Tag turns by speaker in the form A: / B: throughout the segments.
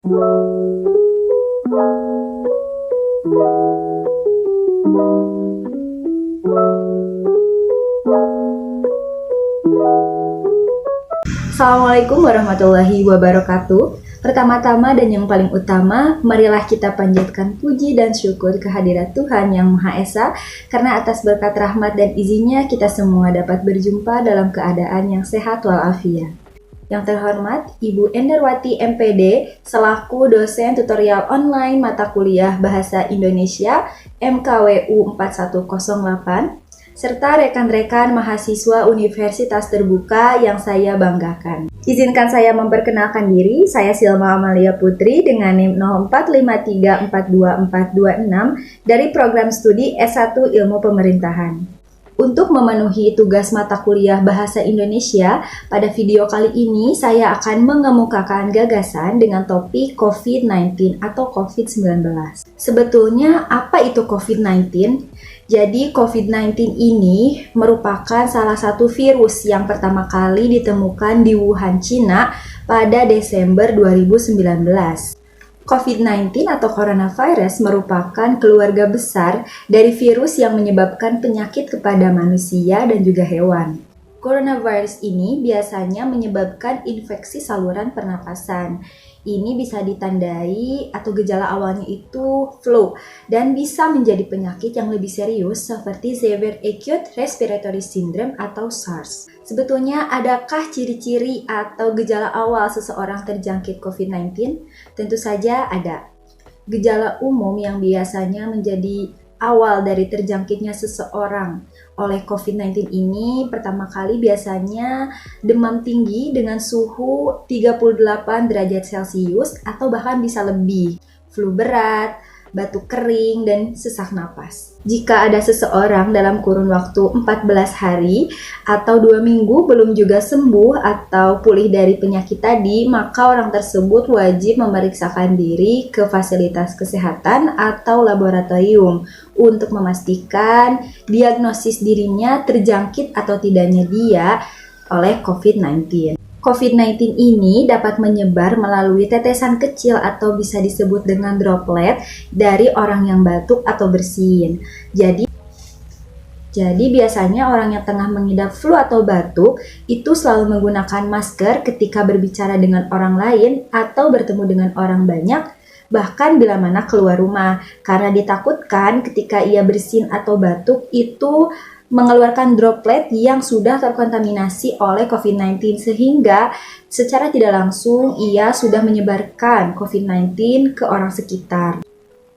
A: Assalamualaikum warahmatullahi wabarakatuh. Pertama-tama dan yang paling utama, marilah kita panjatkan puji dan syukur kehadirat Tuhan Yang Maha Esa, karena atas berkat rahmat dan izinnya kita semua dapat berjumpa dalam keadaan yang sehat walafiat. Yang terhormat, Ibu Enderwati MPD, selaku dosen tutorial online mata kuliah Bahasa Indonesia MKWU 4108, serta rekan-rekan mahasiswa Universitas Terbuka yang saya banggakan. Izinkan saya memperkenalkan diri, saya Silma Amalia Putri dengan NIM 0453424226 dari program studi S1 Ilmu Pemerintahan. Untuk memenuhi tugas mata kuliah Bahasa Indonesia, pada video kali ini saya akan mengemukakan gagasan dengan topik COVID-19 atau COVID-19. Sebetulnya apa itu COVID-19? Jadi COVID-19 ini merupakan salah satu virus yang pertama kali ditemukan di Wuhan, Cina pada Desember 2019. COVID-19 atau coronavirus merupakan keluarga besar dari virus yang menyebabkan penyakit kepada manusia dan juga hewan. Coronavirus ini biasanya menyebabkan infeksi saluran pernapasan. Ini bisa ditandai atau gejala awalnya itu flu dan bisa menjadi penyakit yang lebih serius seperti Severe Acute Respiratory Syndrome atau SARS. Sebetulnya adakah ciri-ciri atau gejala awal seseorang terjangkit COVID-19? Tentu saja ada. Gejala umum yang biasanya menjadi awal dari terjangkitnya seseorang oleh COVID-19 ini pertama kali biasanya demam tinggi dengan suhu 38 derajat Celcius atau bahkan bisa lebih, flu berat, batuk kering, dan sesak napas. Jika ada seseorang dalam kurun waktu 14 hari atau 2 minggu belum juga sembuh atau pulih dari penyakit tadi, maka orang tersebut wajib memeriksakan diri ke fasilitas kesehatan atau laboratorium untuk memastikan diagnosis dirinya terjangkit atau tidaknya dia oleh COVID-19. COVID-19 ini dapat menyebar melalui tetesan kecil atau bisa disebut dengan droplet dari orang yang batuk atau bersin. Jadi biasanya orang yang tengah mengidap flu atau batuk itu selalu menggunakan masker ketika berbicara dengan orang lain atau bertemu dengan orang banyak, bahkan bila mana keluar rumah, karena ditakutkan ketika ia bersin atau batuk itu mengeluarkan droplet yang sudah terkontaminasi oleh COVID-19 sehingga secara tidak langsung ia sudah menyebarkan COVID-19 ke orang sekitar.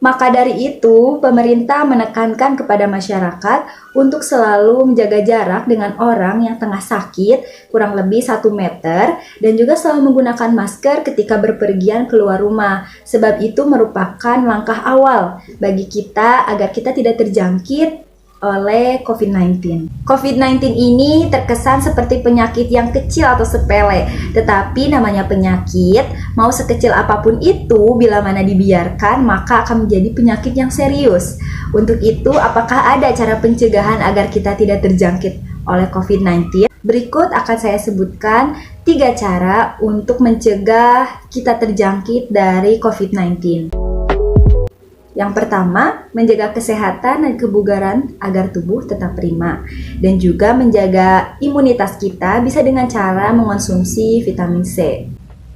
A: Maka dari itu, pemerintah menekankan kepada masyarakat untuk selalu menjaga jarak dengan orang yang tengah sakit kurang lebih 1 meter dan juga selalu menggunakan masker ketika berpergian keluar rumah. Sebab itu merupakan langkah awal bagi kita agar kita tidak terjangkit oleh COVID-19. COVID-19 ini terkesan seperti penyakit yang kecil atau sepele, tetapi namanya penyakit, mau sekecil apapun itu, bila mana dibiarkan, maka akan menjadi penyakit yang serius. Untuk itu, apakah ada cara pencegahan agar kita tidak terjangkit oleh COVID-19? Berikut akan saya sebutkan 3 cara untuk mencegah kita terjangkit dari COVID-19. Yang pertama, menjaga kesehatan dan kebugaran agar tubuh tetap prima. Dan juga menjaga imunitas kita bisa dengan cara mengonsumsi vitamin C.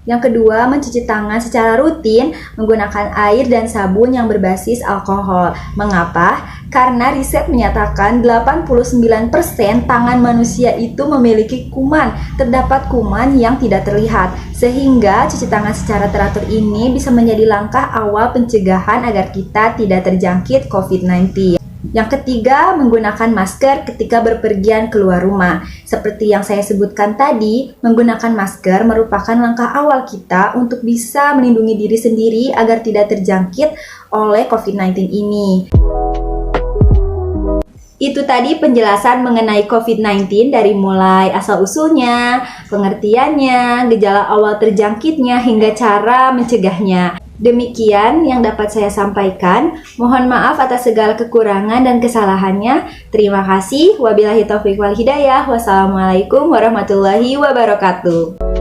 A: Yang kedua, mencuci tangan secara rutin menggunakan air dan sabun yang berbasis alkohol. Mengapa? Karena riset menyatakan 89% tangan manusia itu memiliki kuman. Terdapat kuman yang tidak terlihat. Sehingga cuci tangan secara teratur ini bisa menjadi langkah awal pencegahan agar kita tidak terjangkit COVID-19. Yang ketiga, menggunakan masker ketika berpergian keluar rumah. Seperti yang saya sebutkan tadi, menggunakan masker merupakan langkah awal kita untuk bisa melindungi diri sendiri agar tidak terjangkit oleh COVID-19 ini. Itu tadi penjelasan mengenai COVID-19 dari mulai asal-usulnya, pengertiannya, gejala awal terjangkitnya, hingga cara mencegahnya. Demikian yang dapat saya sampaikan. Mohon maaf atas segala kekurangan dan kesalahannya. Terima kasih. Wabillahi taufiq wal hidayah. Wassalamualaikum warahmatullahi wabarakatuh.